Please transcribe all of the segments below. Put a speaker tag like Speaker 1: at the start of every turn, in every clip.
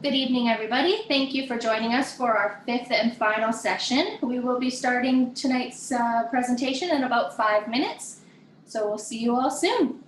Speaker 1: Good evening, everybody. Thank you for joining us for our fifth and final session. We will be starting tonight's presentation in about 5 minutes. So we'll see you all soon.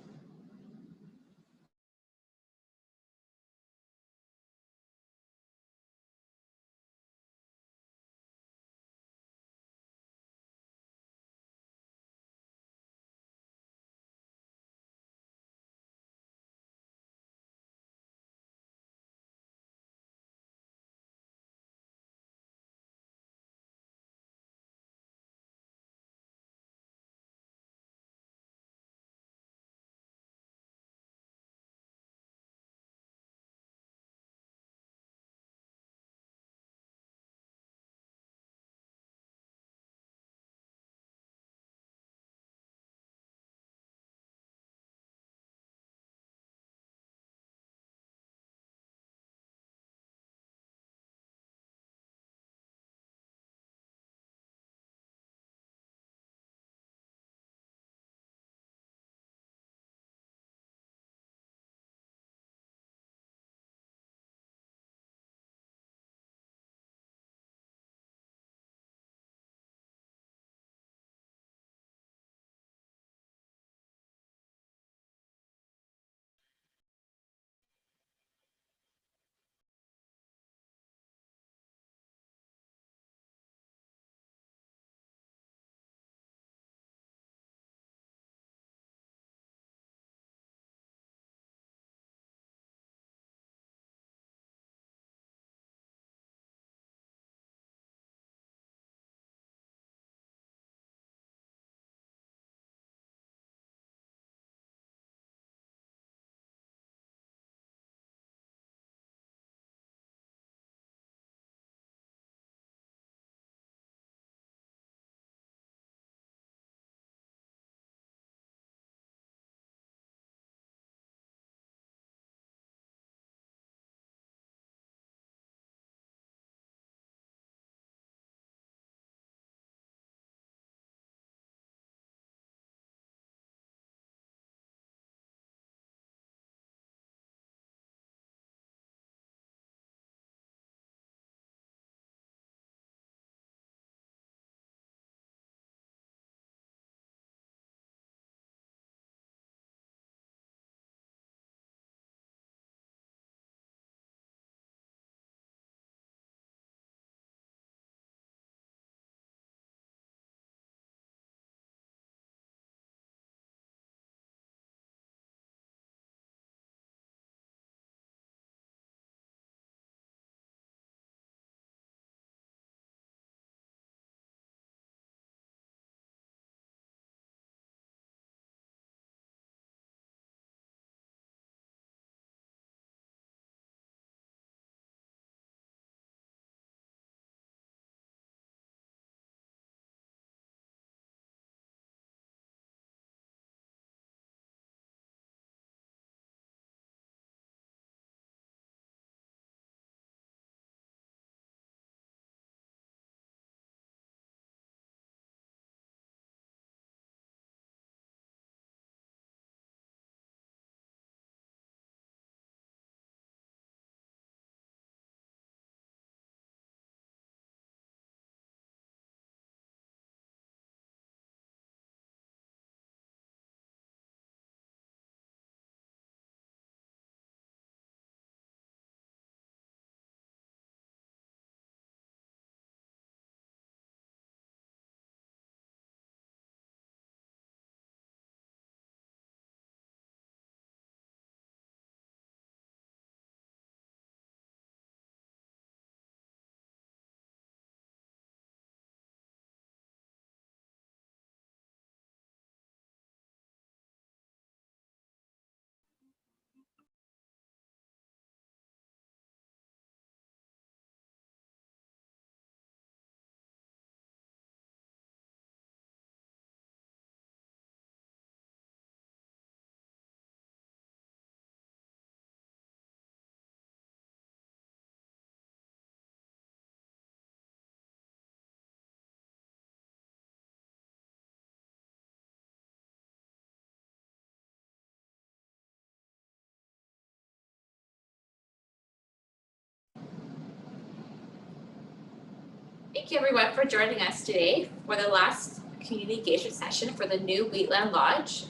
Speaker 2: Thank you everyone for joining us today for the last community engagement session for the new Wheatland Lodge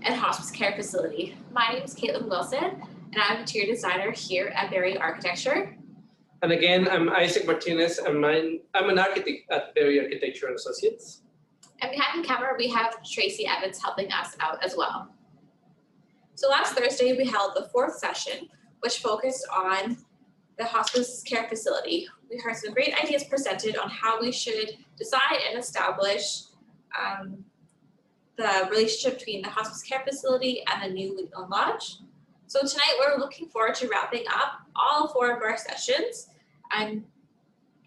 Speaker 2: and Hospice Care Facility. My name is Caitlin Wilson and I'm interior designer here at Berry Architecture.
Speaker 3: And again, I'm Isaac Martinez and I'm an architect at Berry Architecture and Associates.
Speaker 2: And behind the camera, we have Tracy Evans helping us out as well. So last Thursday, we held the fourth session, which focused on the hospice care facility. We heard some great ideas presented on how we should design and establish the relationship between the hospice care facility and the new Wheatland Lodge. So tonight we're looking forward to wrapping up all four of our sessions and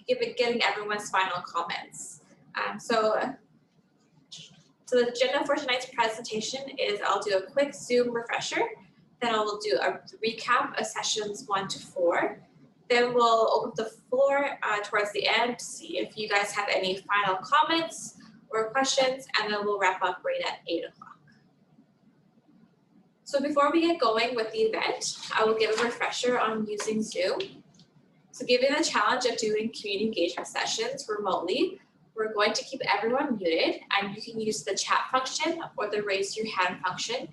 Speaker 2: getting everyone's final comments. So the agenda for tonight's presentation is I'll do a quick Zoom refresher, then I will do a recap of sessions 1 to 4. Then we'll open the floor towards the end to see if you guys have any final comments or questions, and then we'll wrap up right at 8 o'clock. So before we get going with the event, I will give a refresher on using Zoom. So given the challenge of doing community engagement sessions remotely, we're going to keep everyone muted, and you can use the chat function or the raise your hand function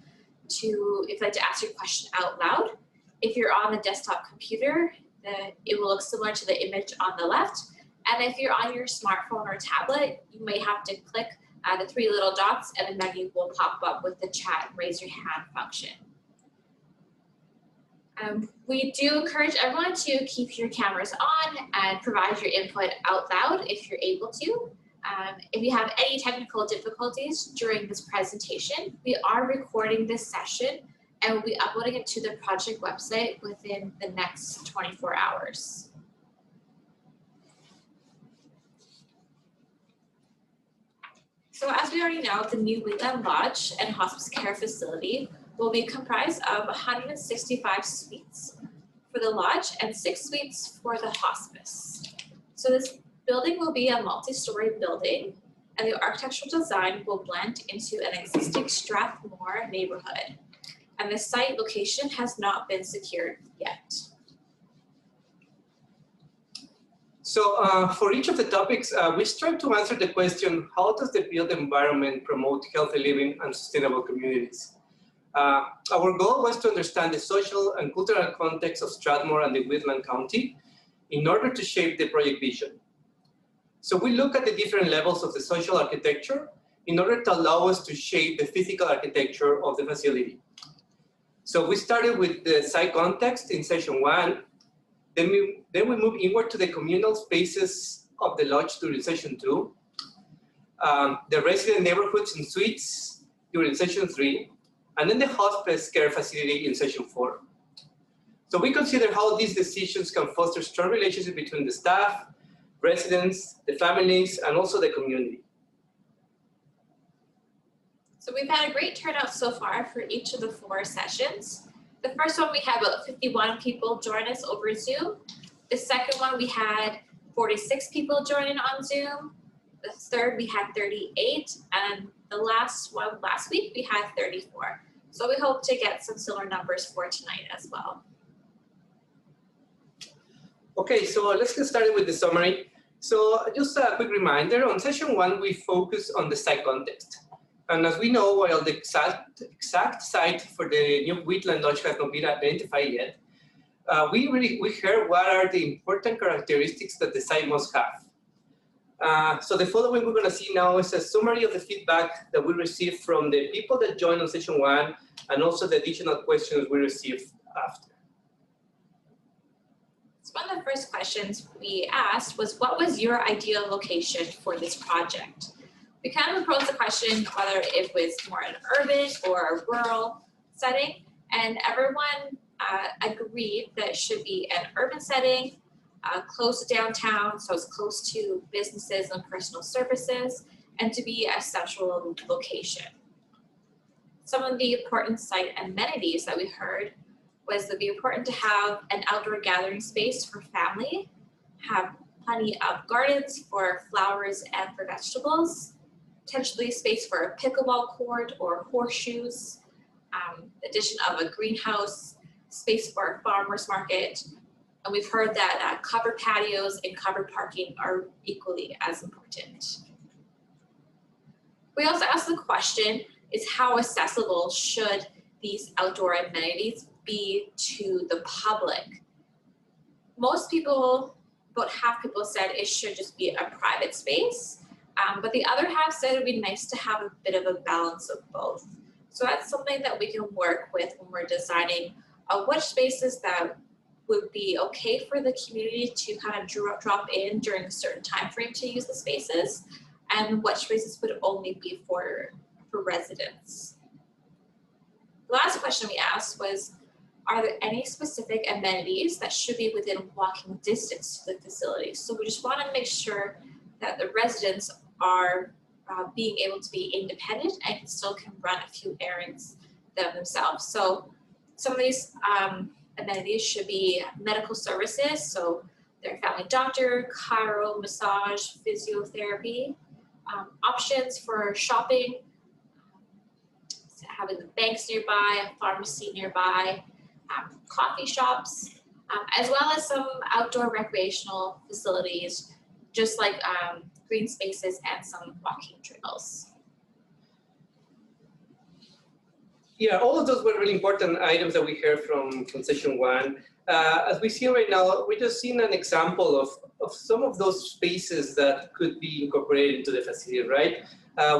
Speaker 2: if you'd like to ask your question out loud. If you're on the desktop computer, it will look similar to the image on the left. And if you're on your smartphone or tablet, you may have to click the 3 little dots and a menu will pop up with the chat and raise your hand function. We do encourage everyone to keep your cameras on and provide your input out loud if you're able to. If you have any technical difficulties during this presentation, we are recording this session and we'll be uploading it to the project website within the next 24 hours. So as we already know, the new Wheatland Lodge and Hospice Care Facility will be comprised of 165 suites for the lodge and 6 suites for the hospice. So this building will be a multi-story building, and the architectural design will blend into an existing Strathmore neighborhood. And the site location has not been secured yet.
Speaker 3: So for each of the topics, we strive to answer the question, how does the built environment promote healthy living and sustainable communities? Our goal was to understand the social and cultural context of Strathmore and the Wheatland County in order to shape the project vision. So we look at the different levels of the social architecture in order to allow us to shape the physical architecture of the facility. So we started with the site context in session 1. Then we moved inward to the communal spaces of the lodge during session 2. The resident neighborhoods and suites during session 3. And then the hospice care facility in session 4. So we consider how these decisions can foster strong relationships between the staff, residents, the families, and also the community.
Speaker 2: So we've had a great turnout so far for each of the 4 sessions. The first one, we had about 51 people join us over Zoom. The second one, we had 46 people joining on Zoom. The third, we had 38. And the last one, last week, we had 34. So we hope to get some similar numbers for tonight as well.
Speaker 3: Okay, so let's get started with the summary. So just a quick reminder, on session 1, we focus on the site context. And as we know, while the exact site for the new Wheatland Lodge has not been identified yet, we heard what are the important characteristics that the site must have. So the following we're going to see now is a summary of the feedback that we received from the people that joined on session 1 and also the additional questions we received after.
Speaker 2: So one of the first questions we asked was, what was your ideal location for this project? We kind of proposed the question whether it was more an urban or a rural setting, and everyone agreed that it should be an urban setting, close to downtown, so it's close to businesses and personal services, and to be a central location. Some of the important site amenities that we heard was that it'd be important to have an outdoor gathering space for family, have plenty of gardens for flowers and for vegetables, potentially space for a pickleball court or horseshoes, addition of a greenhouse, space for a farmer's market, And we've heard that covered patios and covered parking are equally as important. We also asked the question is how accessible should these outdoor amenities be to the public? Most people, about half people said it should just be a private space, but the other half said it would be nice to have a bit of a balance of both. So that's something that we can work with when we're designing which spaces that would be okay for the community to kind of drop in during a certain time frame to use the spaces, and what spaces would only be for residents. The last question we asked was, are there any specific amenities that should be within walking distance to the facility? So we just want to make sure that the residents are being able to be independent and still can run a few errands themselves. So some of these amenities should be medical services, so their family doctor, chiro, massage, physiotherapy, options for shopping, having the banks nearby, a pharmacy nearby, coffee shops, as well as some outdoor recreational facilities, just like green spaces and some walking trails.
Speaker 3: Yeah, all of those were really important items that we heard from session one. As we see right now, we just seen an example of some of those spaces that could be incorporated into the facility, right?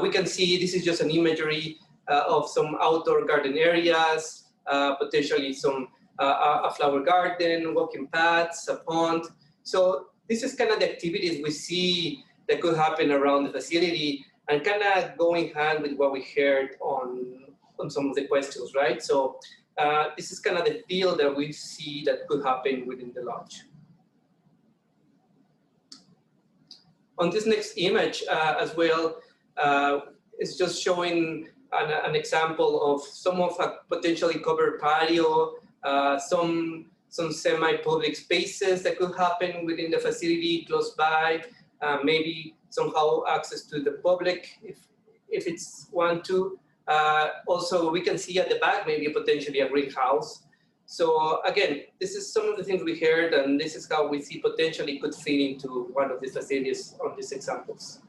Speaker 3: We can see this is just an imagery of some outdoor garden areas, potentially some a flower garden, walking paths, a pond. So this is kind of the activities we see that could happen around the facility and kind of going hand with what we heard on some of the questions, right? So this is kind of the feel that we see that could happen within the lodge. On this next image as well, it's just showing an example of some of a potentially covered patio, some semi-public spaces that could happen within the facility close by, maybe somehow access to the public if it's one to. Also, we can see at the back maybe potentially a greenhouse. So again, this is some of the things we heard, and this is how we see potentially could fit into one of these facilities on these examples.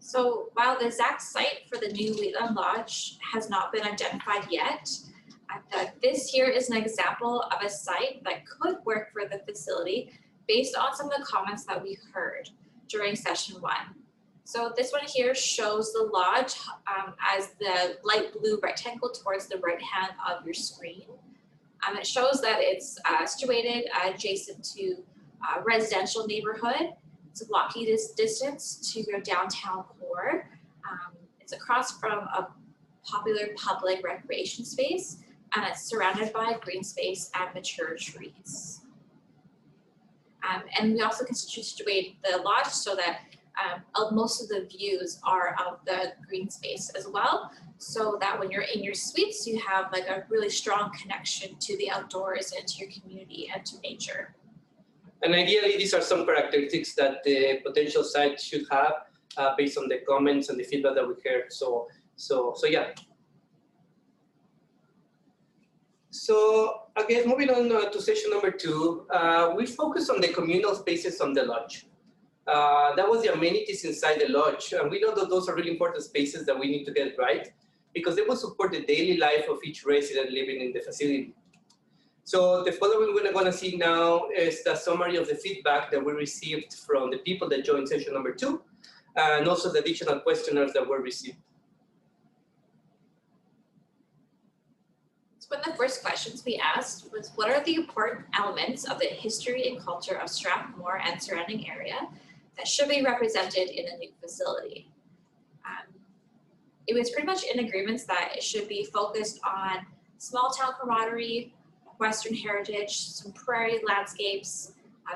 Speaker 2: So while the exact site for the new Wheatland Lodge has not been identified yet, this here is an example of a site that could work for the facility based on some of the comments that we heard during session one. So this one here shows the lodge as the light blue rectangle towards the right hand of your screen. It shows that it's situated adjacent to a residential neighborhood. It's a walking distance to your downtown core. It's across from a popular public recreation space, and it's surrounded by green space and mature trees. And we also can situate the lodge so that most of the views are of the green space as well, so that when you're in your suites, you have like a really strong connection to the outdoors and to your community and to nature.
Speaker 3: And ideally, these are some characteristics that the potential site should have based on the comments and the feedback that we heard. So yeah. So again, moving on to session number two, we focus on the communal spaces on the lodge. That was the amenities inside the lodge. And we know that those are really important spaces that we need to get right because they will support the daily life of each resident living in the facility. So the following we're going to see now is the summary of the feedback that we received from the people that joined session number two, and also the additional questionnaires that were received.
Speaker 2: So one of the first questions we asked was, what are the important elements of the history and culture of Strathmore and surrounding area that should be represented in a new facility? It was pretty much in agreement that it should be focused on small town camaraderie, Western heritage, some prairie landscapes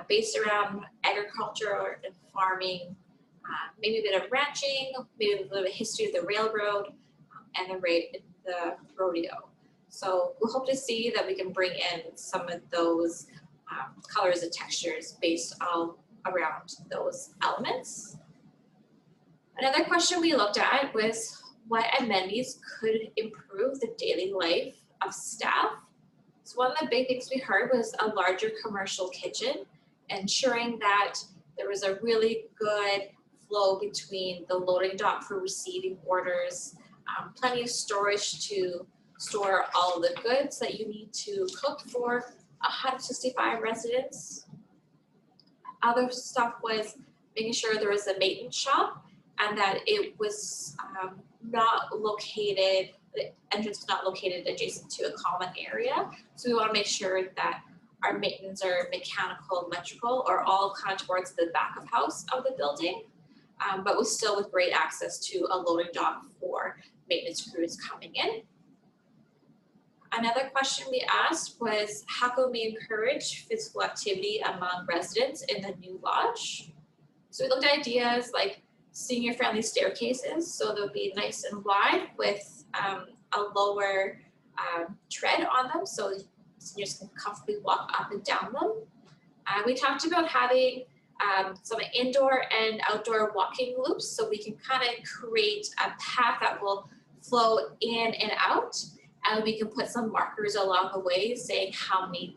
Speaker 2: based around agriculture and farming, maybe a bit of ranching, maybe a little bit of history of the railroad and the rodeo. So we hope to see that we can bring in some of those colors and textures based around those elements. Another question we looked at was what amenities could improve the daily life of staff. So one of the big things we heard was a larger commercial kitchen, ensuring that there was a really good flow between the loading dock for receiving orders, plenty of storage to store all of the goods that you need to cook for 165 residents. Other stuff was making sure there was a maintenance shop and that it was not located, the entrance was not located adjacent to a common area. So we want to make sure that our maintenance or mechanical, electrical are all kind of towards the back of house of the building, but with still with great access to a loading dock for maintenance crews coming in. Another question we asked was, how can we encourage physical activity among residents in the new lodge? So we looked at ideas like senior friendly staircases, so they'll be nice and wide with a lower tread on them, so seniors can comfortably walk up and down them. We talked about having some indoor and outdoor walking loops, so we can kind of create a path that will flow in and out, and we can put some markers along the way saying how many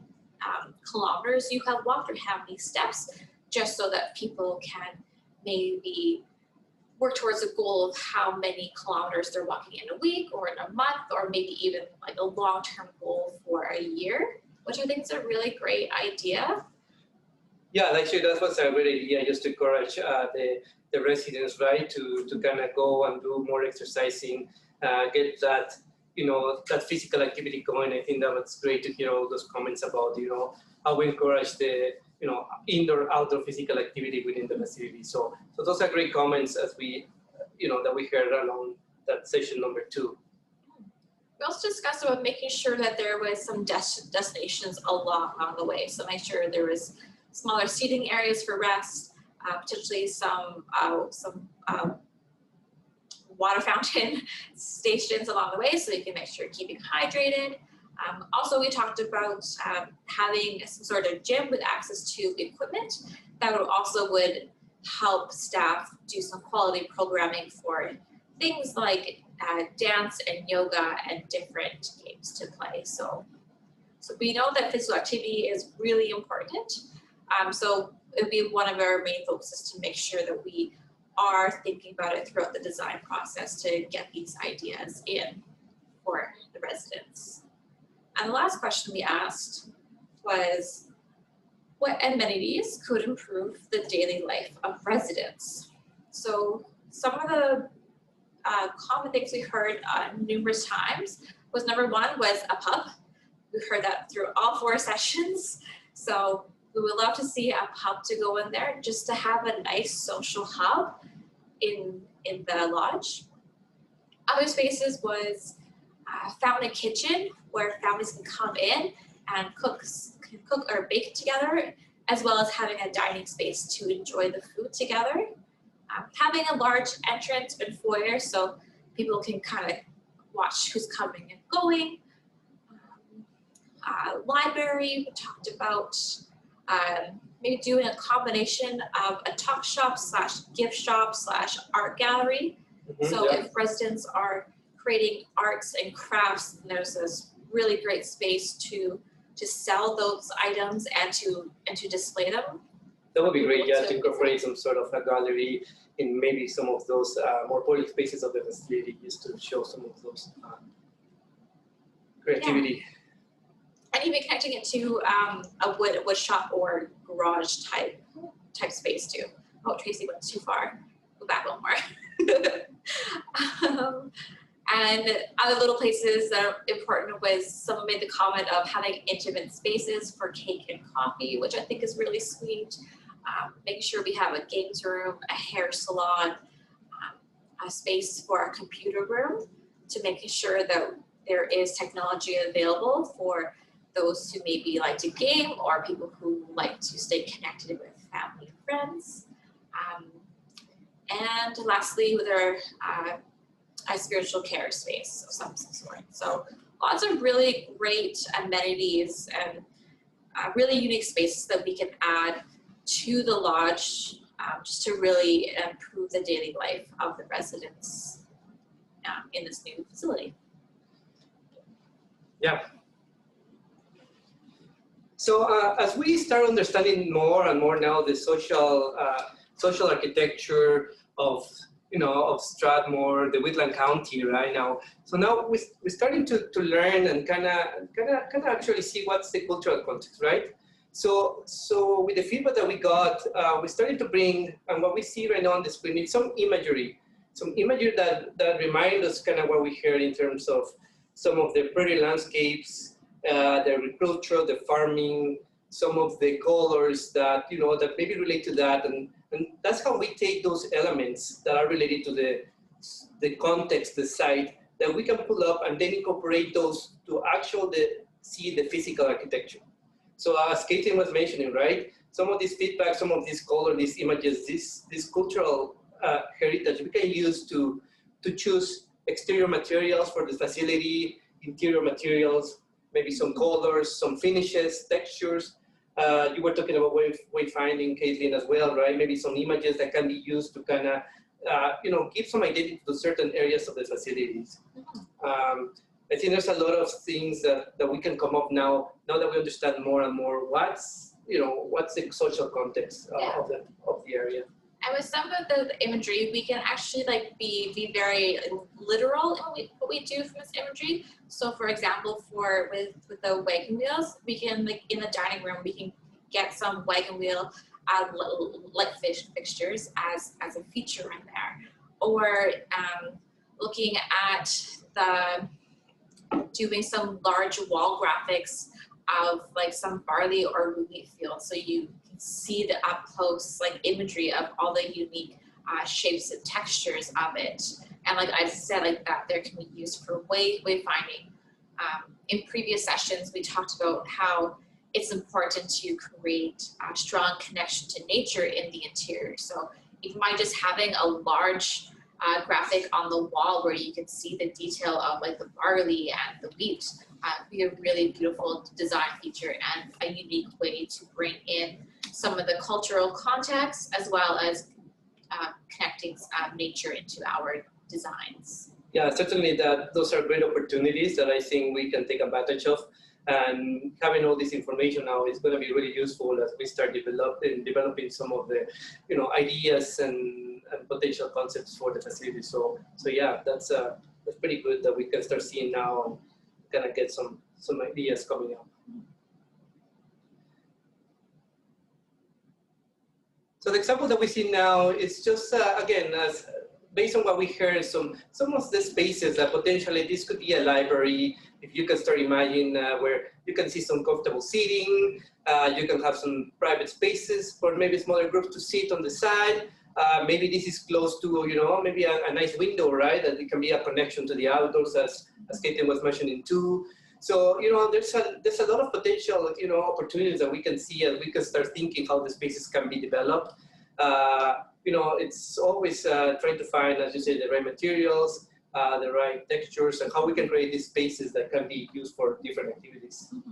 Speaker 2: kilometers you have walked or how many steps, just so that people can maybe work towards a goal of how many kilometers they're walking in a week or in a month, or maybe even like a long-term goal for a year, which I think is a really great idea.
Speaker 3: Yeah, actually that was a great idea, just to encourage the residents, right, to kind of go and do more exercising, get that, that physical activity going. I think that was great to hear all those comments about, how we encourage the, indoor, outdoor physical activity within the facility. So those are great comments as we, that we heard along that session number 2.
Speaker 2: We also discussed about making sure that there was some destinations along the way. So make sure there was smaller seating areas for rest, potentially some water fountain stations along the way, so you can make sure you're keeping hydrated. Also, we talked about having some sort of gym with access to equipment that would help staff do some quality programming for things like dance and yoga and different games to play. So we know that physical activity is really important. So it would be one of our main focuses to make sure that we are thinking about it throughout the design process to get these ideas in for the residents. And the last question we asked was, what amenities could improve the daily life of residents? So some of the common things we heard numerous times was, number one was a pub. We heard that through all 4 sessions. So we would love to see a pub to go in there just to have a nice social hub in the lodge. Other spaces was a family kitchen where families can come in and cook or bake together, as well as having a dining space to enjoy the food together. Having a large entrance and foyer so people can kind of watch who's coming and going. Library, we talked about maybe doing a combination of a talk shop / gift shop / art gallery. So if residents are creating arts and crafts, then there's this really great space to sell those items and to display them.
Speaker 3: That would be great, yeah, to incorporate some sort of a gallery in maybe some of those more public spaces of the facility, just to show some of those creativity.
Speaker 2: Yeah. And even connecting it to a wood shop or garage type space too. Oh, Tracy went too far. Go back a little more. And other little places that are important was, someone made the comment of having intimate spaces for cake and coffee, which I think is really sweet. Making sure we have a games room, a hair salon, a space for a computer room, to making sure that there is technology available for those who maybe like to game or people who like to stay connected with family and friends. And lastly, with a spiritual care space of some sort. So lots of really great amenities and really unique spaces that we can add to the lodge just to really improve the daily life of the residents in this new facility.
Speaker 3: Yeah. So as we start understanding more and more now the social architecture of of Strathmore, the Wheatland County right now. So now we're starting to learn and kind of actually see what's the cultural context, right? So with the feedback that we got, we started to bring, and what we see right now on the screen is some imagery that remind us kind of what we heard in terms of some of the prairie landscapes, the agriculture, the farming, some of the colors that that maybe relate to that, and that's how we take those elements that are related to the context, the site, that we can pull up and then incorporate those to actually see the physical architecture. So as Caitlin was mentioning, right, some of this feedback, some of this color, these images, this cultural heritage, we can use to choose exterior materials for the facility, interior materials, maybe some colors, some finishes, textures. You were talking about wayfinding, Caitlin, as well, right? Maybe some images that can be used to kind of, give some identity to certain areas of the facilities. I think there's a lot of things that we can come up now that we understand more and more what's the social context of the area.
Speaker 2: And with some of the imagery, we can actually be very literal in what we do from this imagery. So for example, with the wagon wheels, we can in the dining room, we can get some wagon wheel fixtures as a feature in there. Or looking at doing some large wall graphics of some barley or wheat fields, so you can see the up close imagery of all the unique shapes and textures of it. And like I said, that there can be used for wayfinding. In previous sessions, we talked about how it's important to create a strong connection to nature in the interior. So even by just having a large graphic on the wall where you can see the detail of the barley and the wheat, be a really beautiful design feature and a unique way to bring in some of the cultural context as well as connecting nature into our designs.
Speaker 3: Yeah, certainly those are great opportunities that I think we can take advantage of. And having all this information now is going to be really useful as we start developing some of the ideas and potential concepts for the facility. So yeah, that's pretty good that we can start seeing now and kind of get some ideas coming up. So the example that we see now is just again, as based on what we heard, some of the spaces that potentially this could be a library. If you can start imagining where you can see some comfortable seating, you can have some private spaces for maybe smaller groups to sit on the side. Maybe this is close to, maybe a nice window, right? That it can be a connection to the outdoors, as Caitlin was mentioning too. So, there's a lot of potential, opportunities that we can see as we can start thinking how the spaces can be developed. It's always trying to find, as you say, the right materials, the right textures, and how we can create these spaces that can be used for different activities.
Speaker 2: Mm-hmm.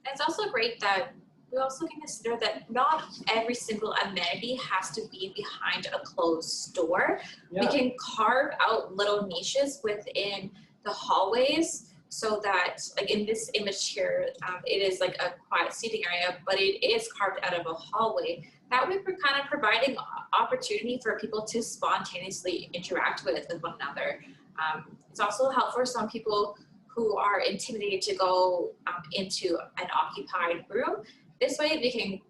Speaker 2: And it's also great that we also can consider that not every single amenity has to be behind a closed door. Yeah. We can carve out little niches within the hallways so that, in this image here, it is a quiet seating area, but it is carved out of a hallway. That way we're kind of providing opportunity for people to spontaneously interact with one another. It's also helpful for some people who are intimidated to go into an occupied room. This way they can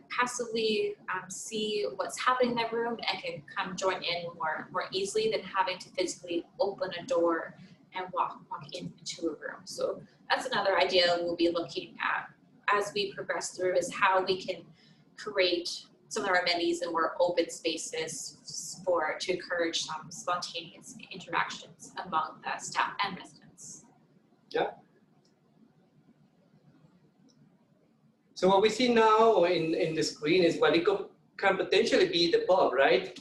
Speaker 2: passively see what's happening in that room and can come join in more easily than having to physically open a door and walk into a room. So that's another idea we'll be looking at as we progress through, is how we can create some of our amenities in more open spaces to encourage some spontaneous interactions among the staff and residents.
Speaker 3: Yeah. So what we see now in the screen is what it can potentially be the pub, right?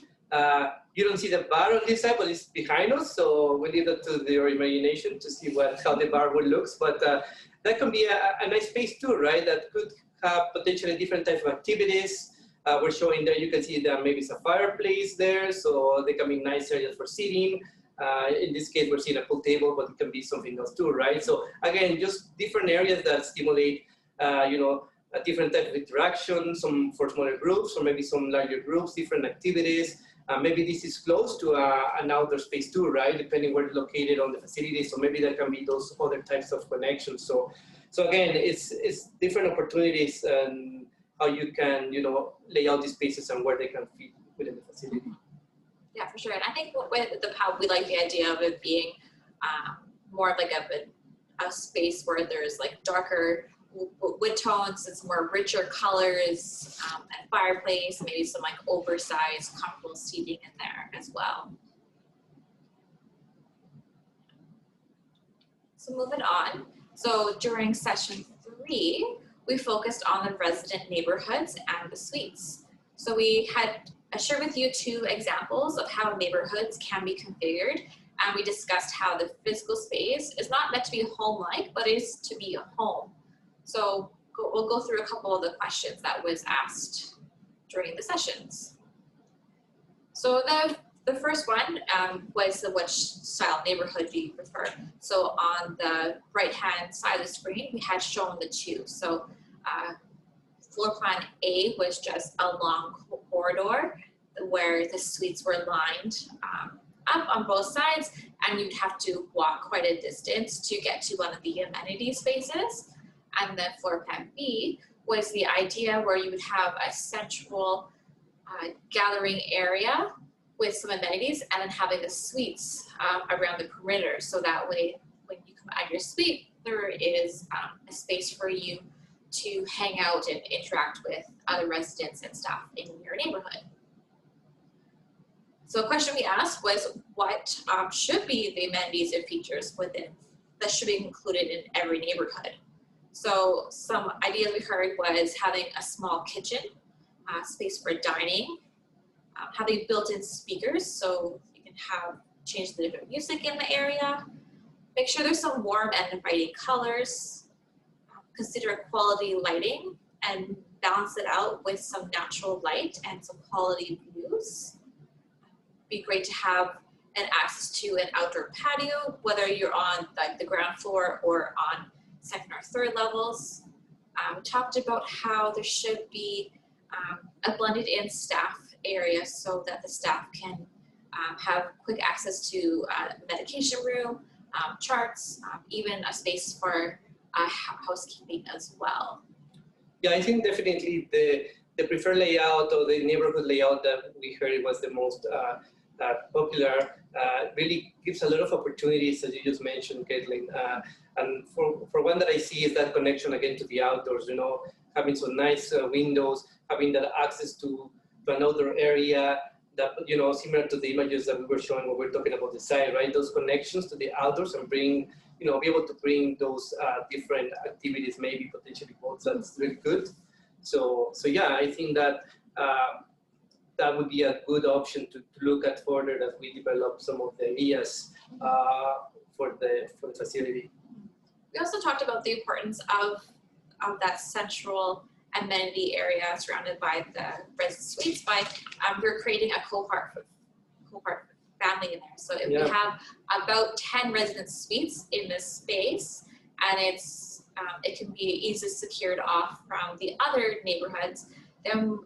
Speaker 3: You don't see the bar on this side, but it's behind us, so we leave it to your imagination to see how the bar would look. But that can be a nice space too, right? That could have potentially different types of activities. We're showing there, you can see that maybe it's a fireplace there, so they can be nice areas for sitting. In this case, we're seeing a pool table, but it can be something else too, right? So again, just different areas that stimulate, a different type of interaction, some for smaller groups, or maybe some larger groups, different activities. Maybe this is close to an outdoor space too, right? Depending where it's located on the facility. So maybe there can be those other types of connections. So again, it's different opportunities and how you can, lay out these spaces and where they can fit within the facility.
Speaker 2: Yeah, for sure. And I think with how we like the idea of it being more of like a space where there's like darker wood tones and some more richer colors, and fireplace, maybe some like oversized, comfortable seating in there as well. So moving on. So during session 3, we focused on the resident neighborhoods and the suites. So we had shared with you 2 examples of how neighborhoods can be configured, and we discussed how the physical space is not meant to be home-like, but is to be a home. So we'll go through a couple of the questions that was asked during the sessions. So the first one was which style neighborhood do you prefer? So on the right-hand side of the screen, we had shown the 2. So floor plan A was just a long corridor where the suites were lined up on both sides, and you'd have to walk quite a distance to get to one of the amenity spaces. And then floor plan B was the idea where you would have a central gathering area with some amenities, and then having the suites around the perimeter. So that way, when you come out of your suite, there is a space for you to hang out and interact with other residents and staff in your neighborhood. So a question we asked was what should be the amenities and features that should be included in every neighborhood. So some ideas we heard was having a small kitchen, space for dining, having built-in speakers so you can change the different music in the area, make sure there's some warm and inviting colors, consider quality lighting and balance it out with some natural light and some quality views. Be great to have an access to an outdoor patio, whether you're on the ground floor or on 2nd or 3rd levels. We talked about how there should be a blended in staff area so that the staff can have quick access to a medication room, charts, even a space for housekeeping as well.
Speaker 3: Yeah, I think definitely the preferred layout or the neighborhood layout that we heard was the most popular, really gives a lot of opportunities, as you just mentioned, Caitlin. And for one that I see is that connection again to the outdoors, having some nice windows, having that access to an outdoor area that, similar to the images that we were showing when we were talking about the site, right? Those connections to the outdoors and bring, be able to bring those different activities, maybe potentially both. That's really good. So yeah, I think that that would be a good option to look at further as we develop some of the ideas for the facility.
Speaker 2: We also talked about the importance of that central amenity area surrounded by the resident suites by we're creating a cohort family in there. So if we have about 10 resident suites in this space, and it can be easily secured off from the other neighborhoods, then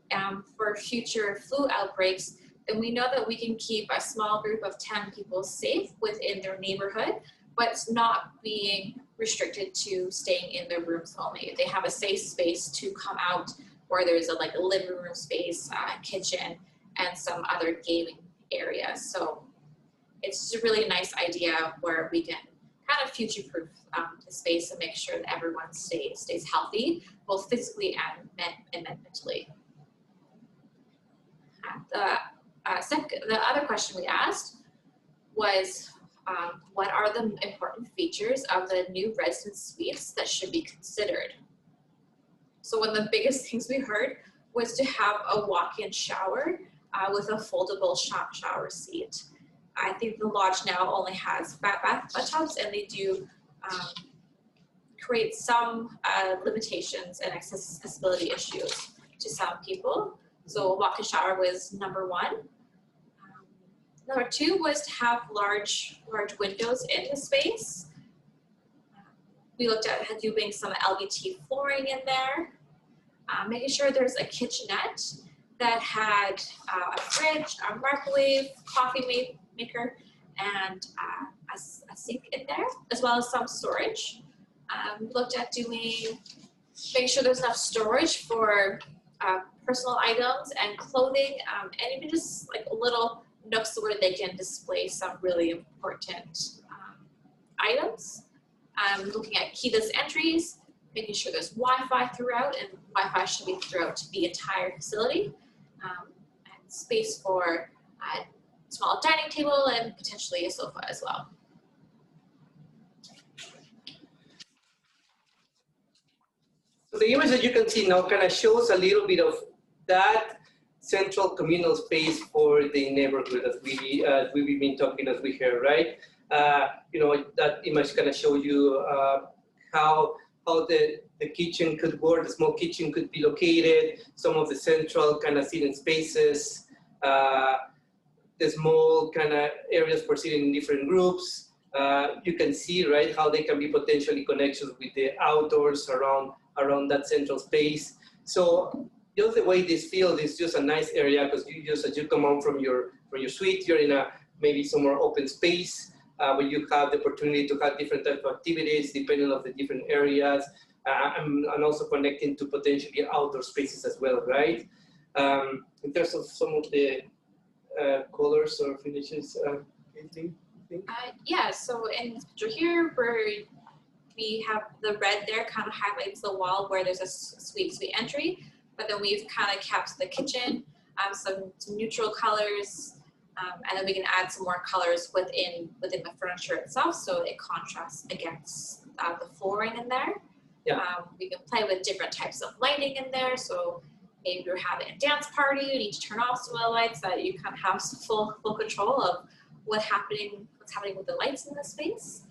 Speaker 2: for future flu outbreaks, then we know that we can keep a small group of 10 people safe within their neighborhood, but it's not being restricted to staying in their rooms only. They have a safe space to come out where there's a living room space, kitchen, and some other gaming areas. So it's just a really nice idea where we can kind of future-proof the space and make sure that everyone stays healthy, both physically and mentally. The other question we asked was, what are the important features of the new resident suites that should be considered? So one of the biggest things we heard was to have a walk-in shower with a foldable shower seat. I think the lodge now only has bathtubs, and they do create some limitations and accessibility issues to some people. So a walk-in shower was number 1. Number 2 was to have large windows in the space. We looked at doing some LVT flooring in there. making sure there's a kitchenette that had a fridge, a microwave, coffee maker, and a sink in there, as well as some storage. Looked at making sure there's enough storage for personal items and clothing, and even just like little nooks where they can display some really important items. Looking at keyless entries, making sure there's Wi-Fi throughout, and Wi-Fi should be throughout the entire facility, and space for a small dining table and potentially a sofa as well.
Speaker 3: So the image that you can see now kind of shows a little bit of that central communal space for the neighborhood that we've been talking as we hear, right? That image kind of show you how the kitchen could work, the small kitchen could be located, some of the central kind of sitting spaces, the small kind of areas for sitting in different groups. You can see, right, how they can be potentially connections with the outdoors around that central space. So just the way this feels is just a nice area, because as you come out from your suite, you're in maybe some more open space where you have the opportunity to have different types of activities depending on the different areas, and also connecting to potentially outdoor spaces as well, right? In terms of some of the colors or finishes, anything?
Speaker 2: Yeah, so in this picture here, where we have the red there kind of highlights the wall where there's a suite entry, but then we've kind of kept the kitchen, some neutral colors, and then we can add some more colors within the furniture itself, so it contrasts against the flooring in there.
Speaker 3: Yeah.
Speaker 2: We can play with different types of lighting in there, so maybe you're having a dance party, you need to turn off some of the lights, that you kind of have full control of what's happening with the lights in the space.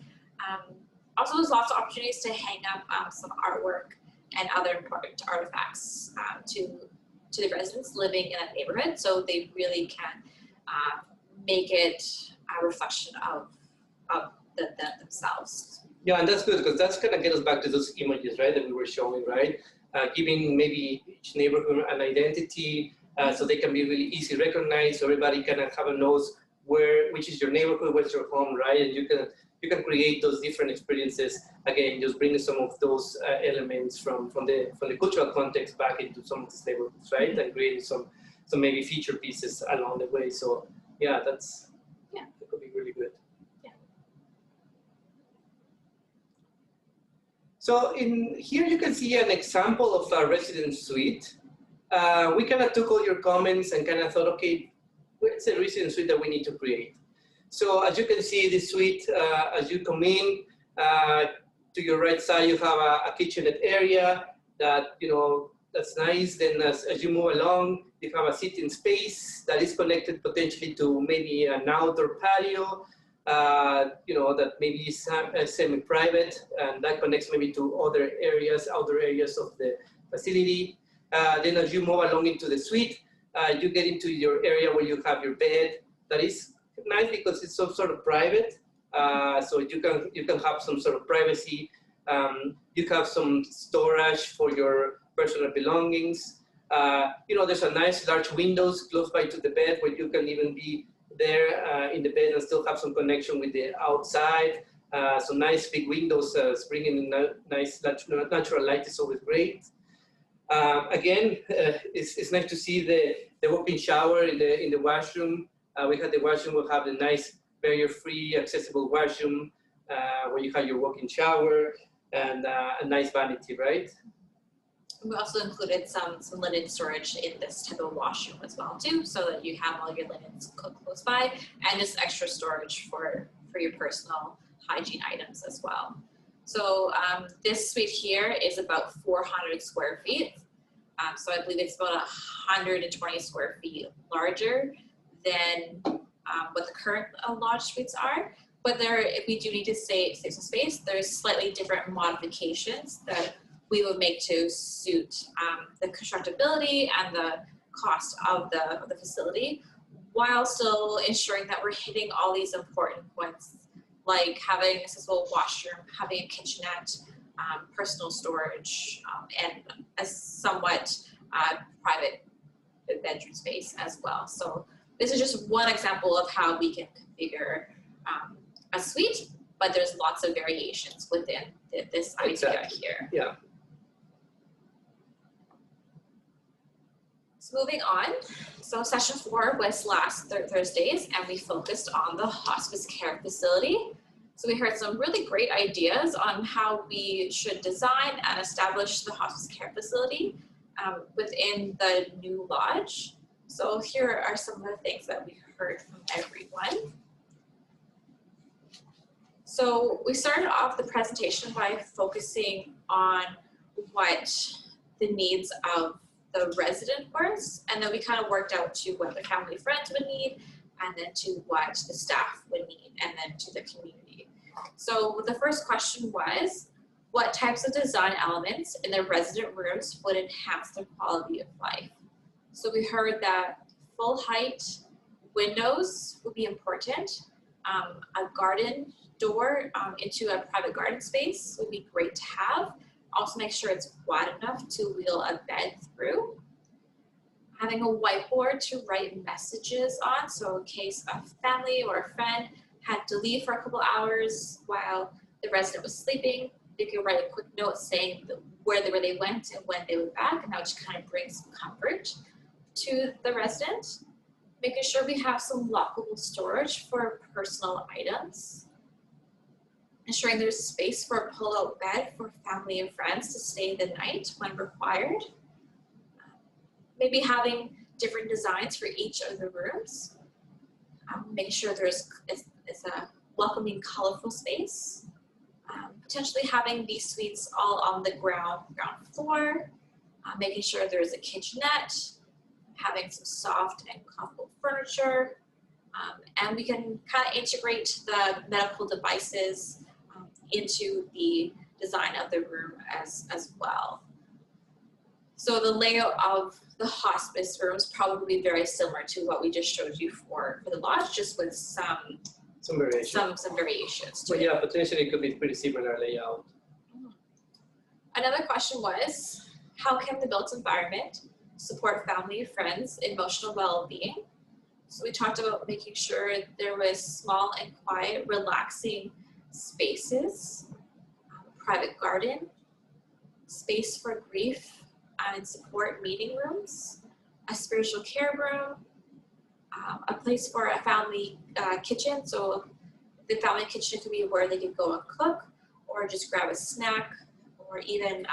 Speaker 2: Also, there's lots of opportunities to hang up some artwork and other important artifacts to the residents living in that neighborhood, so they really can make it a reflection of themselves.
Speaker 3: Yeah, and that's good, because that's going to get us back to those images, right, that we were showing, right? Giving maybe each neighborhood an identity, so they can be really easy recognized, so everybody kind of have a nose which is your neighborhood, where's your home, right? And you can create those different experiences. Again, just bringing some of those elements from the cultural context back into some of these neighborhoods, right? And creating some maybe feature pieces along the way. So yeah, that could be really good.
Speaker 2: Yeah.
Speaker 3: So in here you can see an example of a resident suite. We kind of took all your comments and kind of thought, okay, where's the resident suite that we need to create? So as you can see, this suite, as you come in, to your right side, you have a kitchenette area that, that's nice. Then as you move along, you have a sitting space that is connected potentially to maybe an outdoor patio, that maybe is semi-private, and that connects maybe to other outdoor areas of the facility. Then as you move along into the suite, you get into your area where you have your bed. That is nice because it's some sort of private, so you can have some sort of privacy. You have some storage for your personal belongings. There's a nice large windows close by to the bed where you can even be there in the bed and still have some connection with the outside. So nice big windows, bringing in nice natural light is always great. Again, it's nice to see the walk-in shower in the washroom. We had the washroom, we'll have the nice barrier-free accessible washroom where you have your walk-in shower and a nice vanity, right?
Speaker 2: We also included some linen storage in this type of washroom as well too, so that you have all your linens close by, and just extra storage for your personal hygiene items as well. So this suite here is about 400 square feet. So I believe it's about 120 square feet larger than what the current lodge suites are. But if we do need to save some space, there's slightly different modifications that we would make to suit the constructability and the cost of the facility, while still ensuring that we're hitting all these important points, like having an accessible washroom, having a kitchenette, personal storage, and a somewhat private bedroom space as well. So this is just one example of how we can configure a suite, but there's lots of variations within this idea here.
Speaker 3: Yeah.
Speaker 2: So moving on, so session 4 was last Thursdays, and we focused on the hospice care facility. So we heard some really great ideas on how we should design and establish the hospice care facility within the new lodge. So here are some of the things that we heard from everyone. So we started off the presentation by focusing on what the needs of the resident was, and then we kind of worked out to what the family friends would need, and then to what the staff would need, and then to the community. So the first question was, what types of design elements in the resident rooms would enhance their quality of life? So we heard that full height windows would be important. A garden door into a private garden space would be great to have. Also make sure it's wide enough to wheel a bed through. Having a whiteboard to write messages on, so in case a family or a friend had to leave for a couple hours while the resident was sleeping, they could write a quick note saying where they went and when they were back, and that would just kind of bring some comfort to the resident. Making sure we have some lockable storage for personal items. Ensuring there's space for a pull-out bed for family and friends to stay the night when required. Maybe having different designs for each of the rooms. Making sure it's a welcoming, colorful space. Potentially having these suites all on the ground floor. Making sure there's a kitchenette. Having some soft and comfortable furniture. And we can kind of integrate the medical devices into the design of the room as well. So the layout of the hospice room is probably very similar to what we just showed you for the lodge, just with some variations to
Speaker 3: But
Speaker 2: it.
Speaker 3: yeah, potentially it could be pretty similar layout.
Speaker 2: Another question was, how can the built environment support family and friends' emotional well-being? So we talked about making sure there was small and quiet, relaxing spaces, private garden, space for grief and support meeting rooms, a spiritual care room, a place for a family kitchen. So the family kitchen could be where they could go and cook, or just grab a snack, or even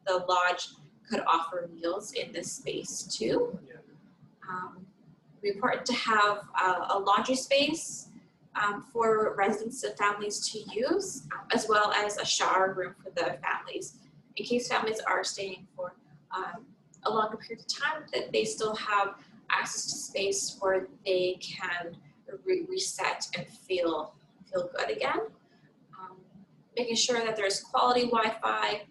Speaker 2: the lodge could offer meals in this space too.
Speaker 3: Yeah.
Speaker 2: It'd be important to have a laundry space for residents and families to use, as well as a shower room for the families, in case families are staying for a longer period of time, that they still have access to space where they can reset and feel good again. Making sure that there's quality Wi-Fi,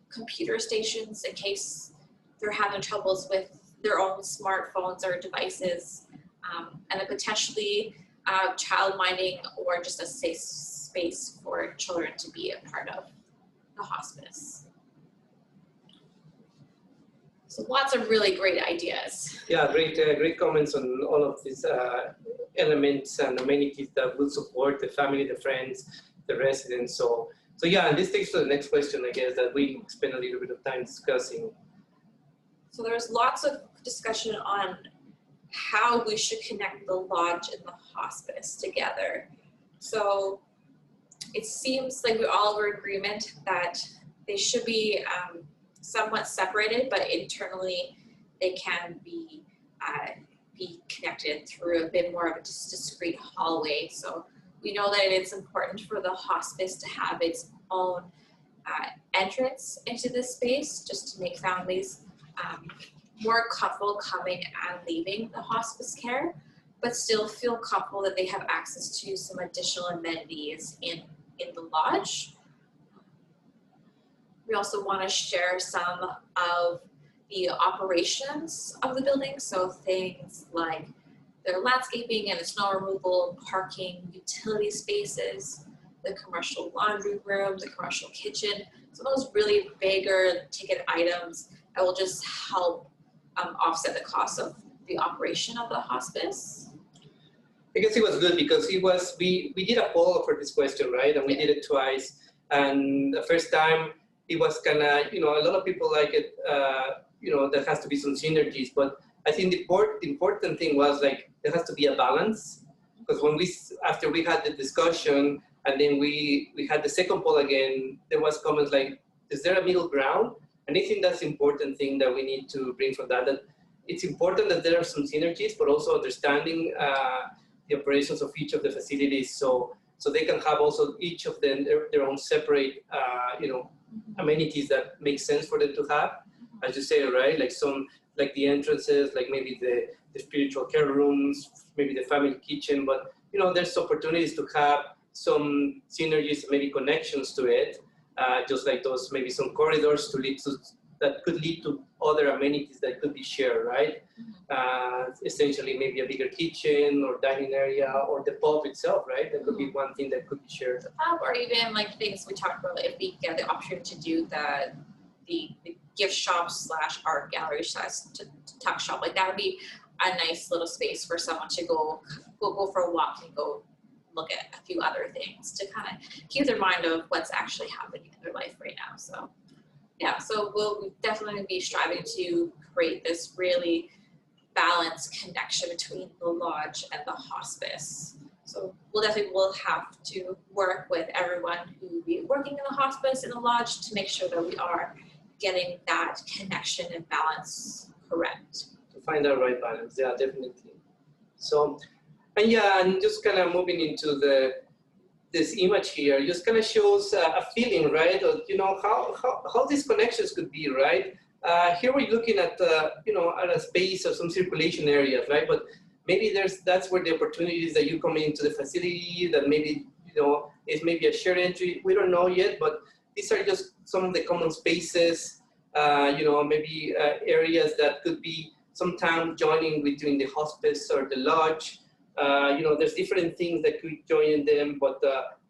Speaker 2: computer stations in case they're having troubles with their own smartphones or devices, and then potentially child minding or just a safe space for children to be a part of the hospice. So lots of really great ideas.
Speaker 3: Yeah, great comments on all of these elements and amenities that will support the family, the friends, the residents. So yeah, and this takes to the next question, I guess, that we spend a little bit of time discussing.
Speaker 2: So there's lots of discussion on how we should connect the lodge and the hospice together. So it seems like we all were in agreement that they should be somewhat separated, but internally they can be connected through a bit more of a discrete hallway. So we know that it's important for the hospice to have its own entrance into this space, just to make families more comfortable coming and leaving the hospice care, but still feel comfortable that they have access to some additional amenities in the lodge. We also want to share some of the operations of the building, so things like their landscaping and the snow removal, parking, utility spaces, the commercial laundry room, the commercial kitchen. some of those really bigger ticket items that will just help offset the cost of the operation of the hospice?
Speaker 3: I guess it was good because we did a poll for this question, right? And we did it twice. And the first time it was kind of, a lot of people like it, there has to be some synergies. But I think the important thing was like, there has to be a balance. Because after we had the discussion and then we had the second poll again, there was comments like, is there a middle ground? And I think that's the important thing that we need to bring from that it's important that there are some synergies, but also understanding the operations of each of the facilities, so they can have also each of them their own separate, amenities that make sense for them to have, as you say, right? Like the entrances, like maybe the spiritual care rooms, maybe the family kitchen, but there's opportunities to have some synergies, maybe connections to it, just like those, maybe some corridors that could lead to other amenities that could be shared, right? Essentially, maybe a bigger kitchen or dining area or the pub itself, right? That could be one thing that could be shared.
Speaker 2: Or even like things we talked about, if we get the opportunity to do the gift shop / art gallery / tuck shop, like that would be a nice little space for someone to go for a walk and go look at a few other things to kind of keep their mind of what's actually happening in their life right now. So yeah, so we'll definitely be striving to create this really balanced connection between the lodge and the hospice. So we'll have to work with everyone who will be working in the hospice and the lodge to make sure that we are getting that connection and balance correct.
Speaker 3: To find that right balance, yeah, definitely. So, and just kind of moving into this image here, just kind of shows a feeling, right? Of, how these connections could be, right? Here we're looking at, at a space or some circulation areas, right? But maybe that's where the opportunities that you come into the facility, that maybe, is maybe a shared entry. We don't know yet, but these are just some of the common spaces, maybe areas that could be sometime joining between the hospice or the lodge. There's different things that could join them, but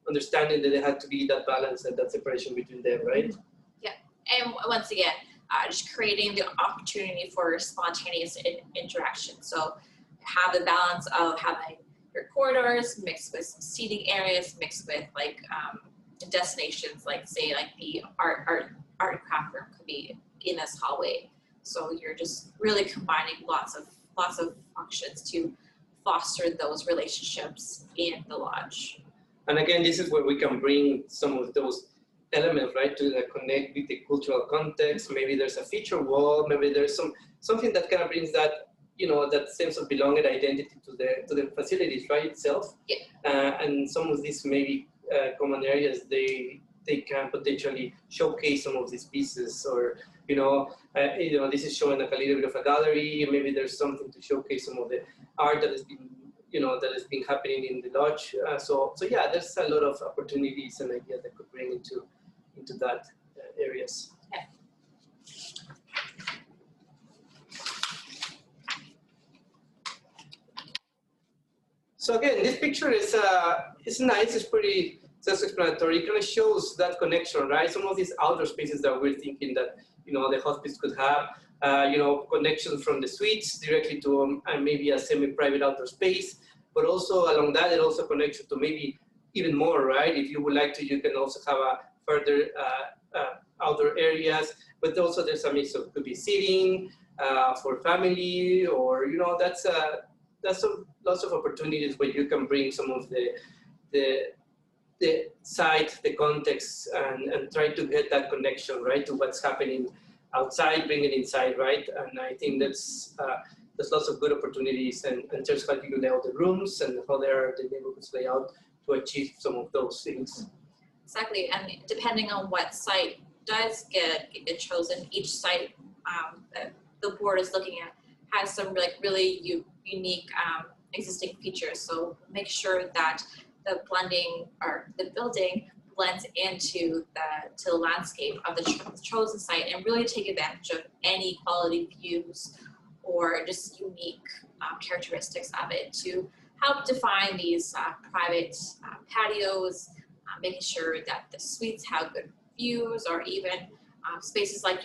Speaker 3: understanding that there had to be that balance and that separation between them, right?
Speaker 2: Yeah, and once again, just creating the opportunity for spontaneous interaction. So have the balance of having your corridors mixed with some seating areas, mixed with like destinations, like say like the art and craft room could be in this hallway. So you're just really combining lots of functions to foster those relationships in the lodge.
Speaker 3: And again, this is where we can bring some of those elements, right, to connect with the cultural context. Maybe there's a feature wall, maybe there's something that kind of brings that, that sense of belonging identity to the facilities, right, itself.
Speaker 2: Yeah.
Speaker 3: And some of these maybe common areas, they can potentially showcase some of these pieces, or this is showing like a little bit of a gallery. Maybe there's something to showcase some of the art that has been, that has been happening in the lodge. So yeah, there's a lot of opportunities and ideas that could bring into that areas.
Speaker 2: Yeah.
Speaker 3: So again, this picture is nice. It's pretty self-explanatory. It kind of shows that connection, right? Some of these outer spaces that we're thinking that the hospice could have, connections from the suites directly to maybe a semi-private outdoor space, but also along that, it also connects you to maybe even more, right? If you would like to, you can also have a further outdoor areas, but also there's a mix of, could be seating for family, or that's lots of opportunities where you can bring some of the site, the context, and try to get that connection, right, to what's happening outside, bring it inside, right? And I think there's lots of good opportunities, and just how you lay out the rooms and how the neighborhoods lay out to achieve some of those things.
Speaker 2: Exactly, and depending on what site does get chosen, each site that the board is looking at has some really unique existing features. So make sure that the blending or the building blends into the landscape of the chosen site, and really take advantage of any quality views or just unique characteristics of it to help define these private patios, making sure that the suites have good views, or even spaces like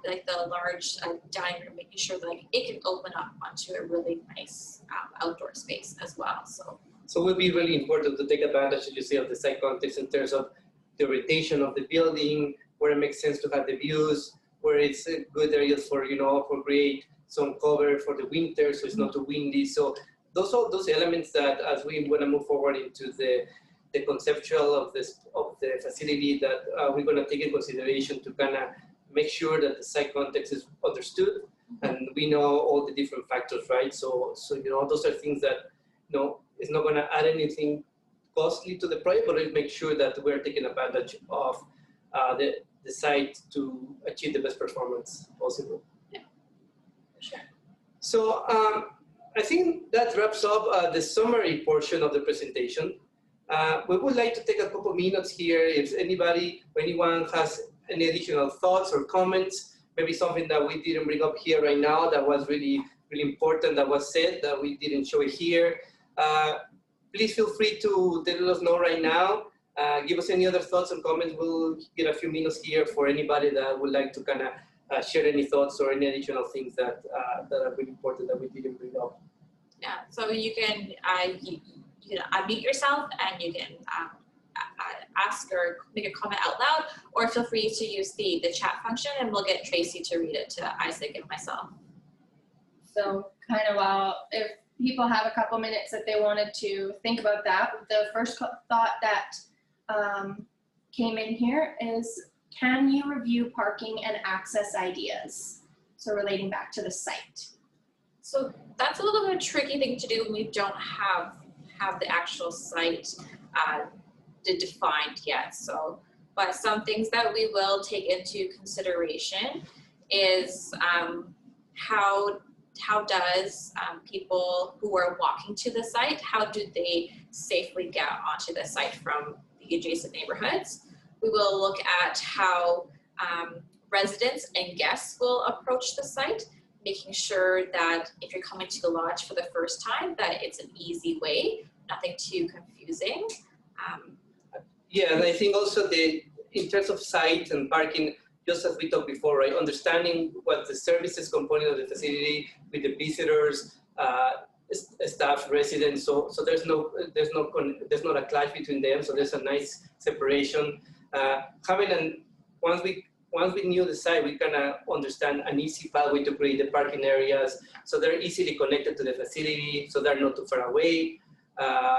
Speaker 2: like the large dining room, making sure that it can open up onto a really nice outdoor space as well. So
Speaker 3: it will be really important to take advantage, as you say, of the site context in terms of the orientation of the building, where it makes sense to have the views, where it's a good areas for, for create some cover for the winter, so it's not too windy. So those elements that, as we want to move forward into the conceptual of the facility, that we're going to take in consideration to kind of make sure that the site context is understood and we know all the different factors, right? So those are things that it's not going to add anything costly to the project, but it makes sure that we're taking advantage of the site to achieve the best performance possible.
Speaker 2: Yeah, for sure.
Speaker 3: So I think that wraps up the summary portion of the presentation. We would like to take a couple minutes here if anyone has any additional thoughts or comments, maybe something that we didn't bring up here right now that was really, really important that was said that we didn't show it here. Please feel free to let us know right now. Give us any other thoughts and comments. We'll get a few minutes here for anybody that would like to kind of share any thoughts or any additional things that are really important that we didn't bring up.
Speaker 2: Yeah, so you can unmute yourself and you can ask or make a comment out loud, or feel free to use the chat function and we'll get Tracy to read it to Isaac and myself.
Speaker 1: So kind of while, if people have a couple minutes that they wanted to think about that, the first thought that came in here is, can you review parking and access ideas? So relating back to the site.
Speaker 2: So that's a little bit of a tricky thing to do when we don't have the actual site defined yet. So, but some things that we will take into consideration is how does people who are walking to the site, how do they safely get onto the site from the adjacent neighborhoods? We will look at how residents and guests will approach the site, making sure that if you're coming to the lodge for the first time, that it's an easy way, nothing too confusing.
Speaker 3: Yeah, and I think also in terms of site and parking, just as we talked before, right? Understanding what the services component of the facility with the visitors, staff, residents. So there's not a clash between them. So there's a nice separation. Once we knew the site, we kind of understand an easy pathway to create the parking areas. So they're easily connected to the facility. So they're not too far away.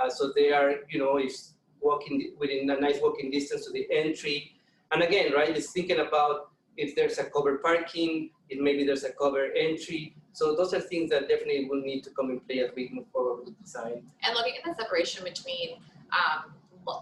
Speaker 3: So they are, is walking within a nice walking distance to the entry. And again, right, it's thinking about if there's a covered parking, if maybe there's a covered entry. So those are things that definitely will need to come in play as we move forward with the design.
Speaker 2: And looking at the separation between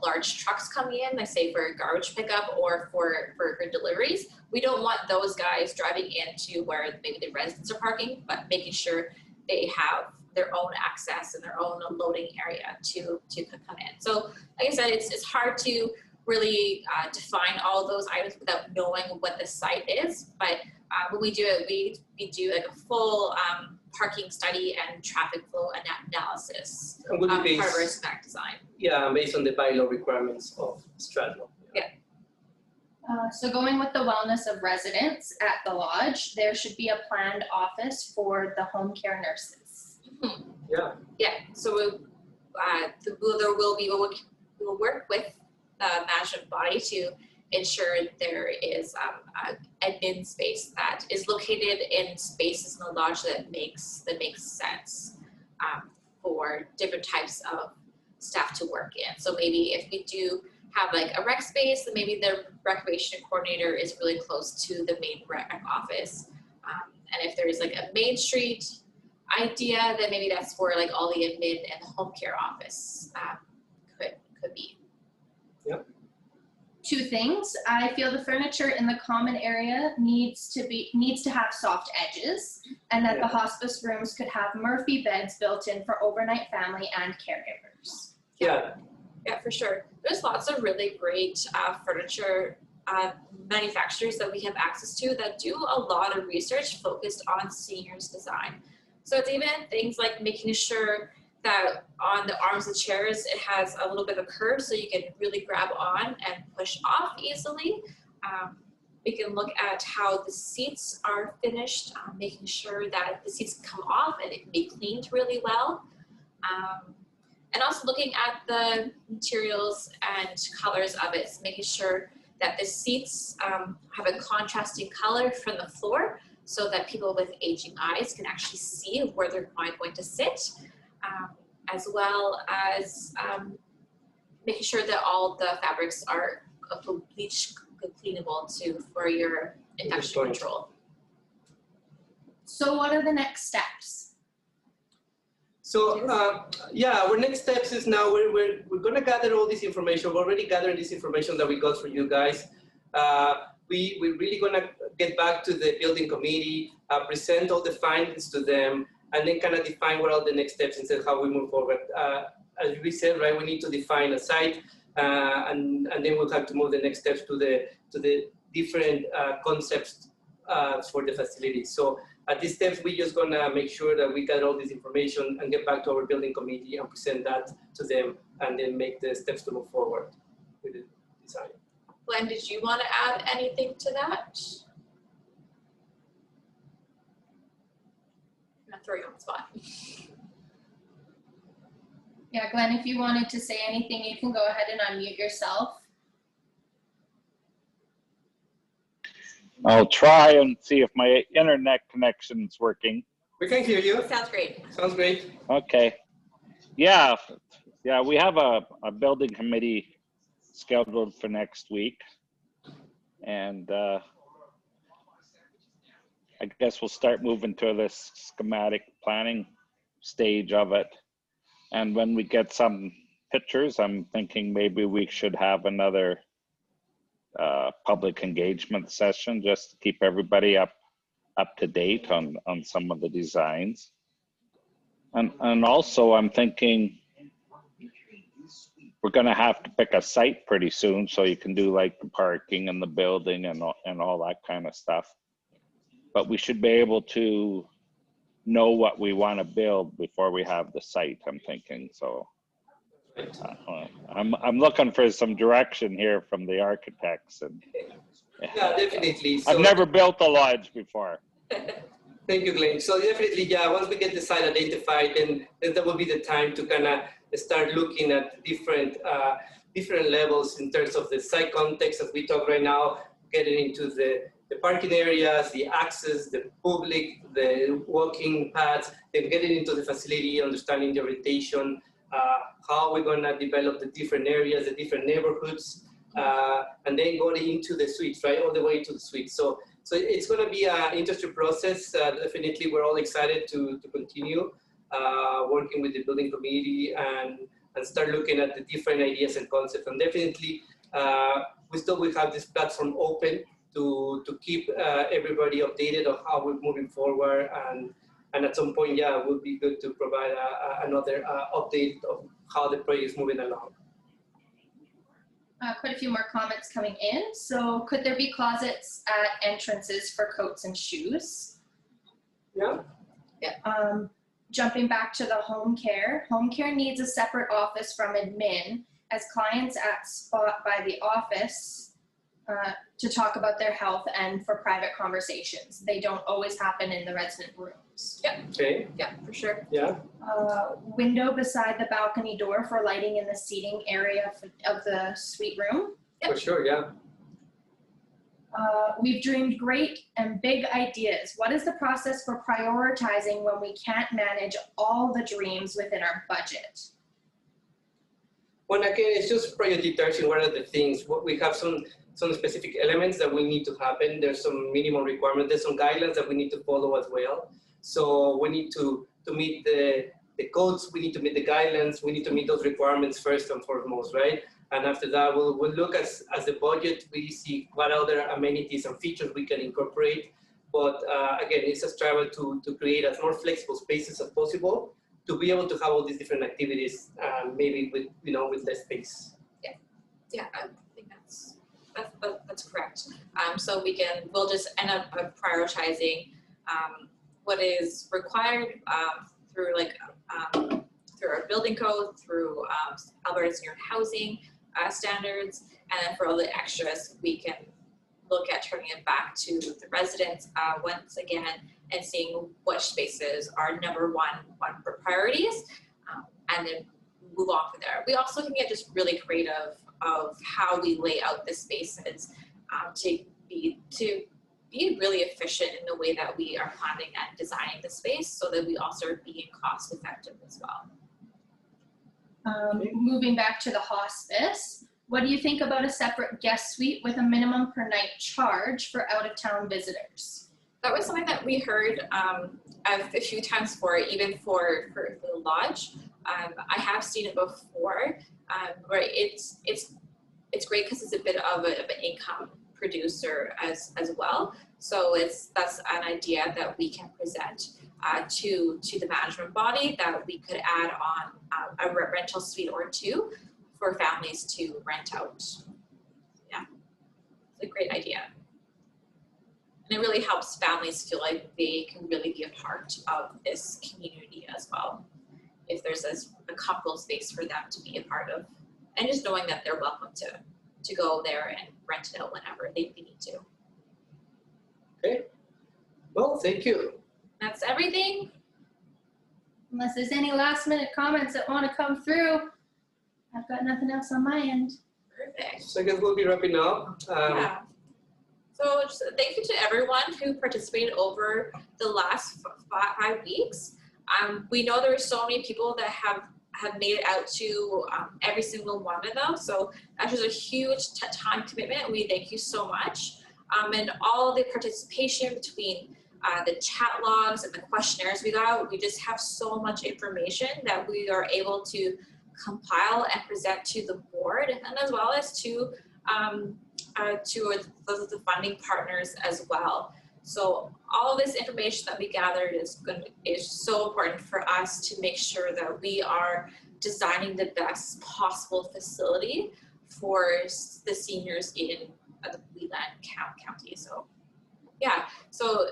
Speaker 2: large trucks coming in, like say for garbage pickup or for deliveries, we don't want those guys driving into where maybe the residents are parking, but making sure they have their own access and their own loading area to come in. So like I said, it's hard to really define all those items without knowing what the site is. But when we do it, we do like a full parking study and traffic flow analysis
Speaker 3: And will be
Speaker 2: part of our schematic design.
Speaker 3: Yeah, based on the bylaw requirements of Strathmore.
Speaker 2: Yeah.
Speaker 1: So going with the wellness of residents at the lodge, there should be a planned office for the home care nurses.
Speaker 2: Mm-hmm.
Speaker 3: Yeah.
Speaker 2: Yeah, so we will work with the management body to ensure there is admin space that is located in spaces in the lodge that makes sense for different types of staff to work in. So maybe if we do have like a rec space, then maybe the recreation coordinator is really close to the main rec office. And if there's like a Main Street idea, then maybe that's where like all the admin and the home care office could be.
Speaker 3: Yep.
Speaker 1: Two things. I feel the furniture in the common area needs to have soft edges, and that the hospice rooms could have Murphy beds built in for overnight family and caregivers.
Speaker 3: Yeah.
Speaker 2: Yeah, for sure. There's lots of really great furniture manufacturers that we have access to that do a lot of research focused on seniors design. So it's even things like making sure that on the arms of the chairs, it has a little bit of a curve so you can really grab on and push off easily. We can look at how the seats are finished, making sure that the seats come off and it can be cleaned really well. And also looking at the materials and colors of it, making sure that the seats have a contrasting color from the floor so that people with aging eyes can actually see where they're going to sit, as well as making sure that all the fabrics are bleach cleanable too for your infection control.
Speaker 1: So what are the next steps?
Speaker 3: So yeah, our next steps is now we're going to gather all this information. We're already gathering this information that we got for you guys. We're really going to get back to the building committee, present all the findings to them, and then kind of define what are the next steps and how we move forward. As we said, right, we need to define a site, and then we'll have to move the next steps to the different concepts for the facility. So at this step, we're just gonna make sure that we got all this information and get back to our building committee and present that to them, and then make the steps to move forward with the design.
Speaker 2: Glenn, did you want to add anything to that? I'm gonna throw you on the spot.
Speaker 1: Yeah, Glenn, if you wanted to say anything, you can go ahead and unmute yourself.
Speaker 4: I'll try and see if my internet connection's working.
Speaker 3: We can hear you.
Speaker 2: Sounds great.
Speaker 3: Sounds great.
Speaker 4: Okay. Yeah, we have a building committee scheduled for next week. And I guess we'll start moving to this schematic planning stage of it. And when we get some pictures, I'm thinking maybe we should have another public engagement session just to keep everybody up to date on some of the designs. And also I'm thinking we're going to have to pick a site pretty soon so you can do like the parking and the building and all that kind of stuff. But we should be able to know what we want to build before we have the site, I'm thinking. So I'm looking for some direction here from the architects. And
Speaker 3: Yeah, definitely. So,
Speaker 4: I've never built a lodge before.
Speaker 3: Thank you, Glenn. So definitely, yeah, once we get the site identified, then that will be the time to kind of start looking at different levels in terms of the site context as we talk right now, getting into the parking areas, the access, the public, the walking paths, then getting into the facility, understanding the orientation, how we're going to develop the different areas, the different neighborhoods, and then going into the suites, right, all the way to the suites. So it's going to be an interesting process. Definitely, we're all excited to continue working with the building committee and start looking at the different ideas and concepts. And definitely, we still will have this platform open to keep everybody updated on how we're moving forward. And at some point, yeah, it would be good to provide another update of how the project is moving along.
Speaker 1: Quite a few more comments coming in. So could there be closets at entrances for coats and shoes?
Speaker 3: Yeah.
Speaker 1: Jumping back to the home care needs a separate office from admin, as clients at spot by the office to talk about their health and for private conversations. They don't always happen in the resident rooms.
Speaker 2: Yep.
Speaker 3: Okay.
Speaker 2: Yeah, for sure.
Speaker 3: Yeah.
Speaker 1: Window beside the balcony door for lighting in the seating area of the suite room.
Speaker 2: Yep.
Speaker 3: For sure, yeah.
Speaker 1: We've dreamed great and big ideas. What is the process for prioritizing when we can't manage all the dreams within our budget?
Speaker 3: Well, again, it's just prioritizing what are the things. We have some specific elements that will need to happen. There's some minimum requirements. There's some guidelines that we need to follow as well. So we need to meet the codes. We need to meet the guidelines. We need to meet those requirements first and foremost, right? And after that, we'll look as the budget. We see what other amenities and features we can incorporate. But again, it's a struggle to create as more flexible spaces as possible to be able to have all these different activities, maybe with less space.
Speaker 2: Yeah, I think that's correct. So we'll just end up prioritizing what is required through like through our building code, through Alberta Senior Housing standards, and then for all the extras, we can look at turning it back to the residents once again and seeing which spaces are number one priorities, and then move on from there. We also can get just really creative of how we lay out the spaces to be really efficient in the way that we are planning and designing the space, so that we also are being cost effective as well.
Speaker 1: Moving back to the hospice, what do you think about a separate guest suite with a minimum per night charge for out-of-town visitors?
Speaker 2: That was something that we heard a few times for the lodge. I have seen it before, where it's great because it's a bit of an income producer as well. So that's an idea that we can present to the management body, that we could add on a rental suite or two for families to rent out. Yeah, it's a great idea. And it really helps families feel like they can really be a part of this community as well, if there's a comfortable space for them to be a part of, and just knowing that they're welcome to go there and rent it out whenever they need to.
Speaker 3: Okay, well, thank you.
Speaker 2: That's everything.
Speaker 1: Unless there's any last minute comments that want to come through, I've got nothing else on my end.
Speaker 2: Perfect.
Speaker 3: So I guess we'll be wrapping up.
Speaker 2: Yeah. So just thank you to everyone who participated over the last 5 weeks. We know there are so many people that have made it out to every single one of them. So that was a huge time commitment. We thank you so much. And all the participation between the chat logs and the questionnaires we got, we just have so much information that we are able to compile and present to the board, and as well as to the funding partners as well. So all of this information that we gathered is so important for us to make sure that we are designing the best possible facility for the seniors in the Wheatland County. So yeah, so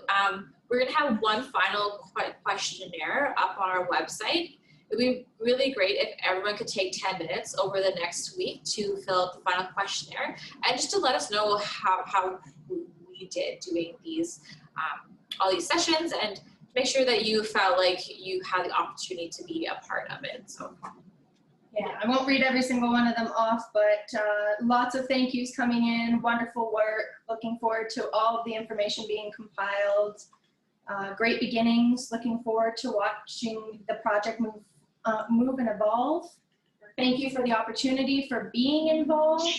Speaker 2: we're gonna have one final questionnaire up on our website. It would be really great if everyone could take 10 minutes over the next week to fill out the final questionnaire, and just to let us know how we did doing these all these sessions, and make sure that you felt like you had the opportunity to be a part of it. So
Speaker 1: yeah, I won't read every single one of them off, but lots of thank yous coming in, wonderful work, looking forward to all of the information being compiled, great beginnings, looking forward to watching the project move and evolve. Thank you for the opportunity for being involved.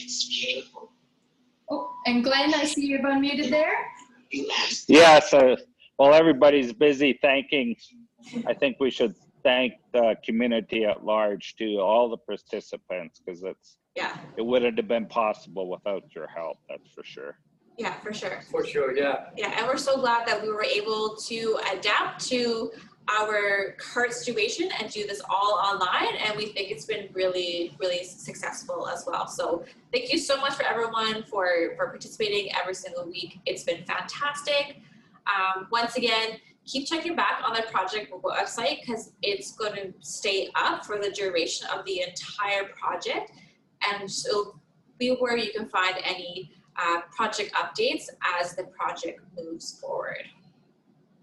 Speaker 1: Oh, and Glenn, I see you've unmuted there.
Speaker 4: Yeah, so while everybody's busy thanking, I think we should thank the community at large too, all the participants, because it wouldn't have been possible without your help, that's for sure.
Speaker 2: Yeah, for sure.
Speaker 3: For sure, yeah.
Speaker 2: Yeah, and we're so glad that we were able to adapt to our current situation and do this all online, and we think it's been really, really successful as well. So thank you so much for everyone for participating every single week. It's been fantastic. Once again, keep checking back on the project website, because it's going to stay up for the duration of the entire project, and so be where you can find any project updates as the project moves forward.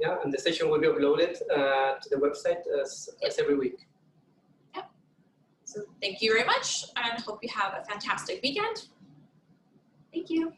Speaker 3: Yeah, and the session will be uploaded to the website as every week.
Speaker 2: Yeah. So thank you very much, and hope you have a fantastic weekend. Thank you.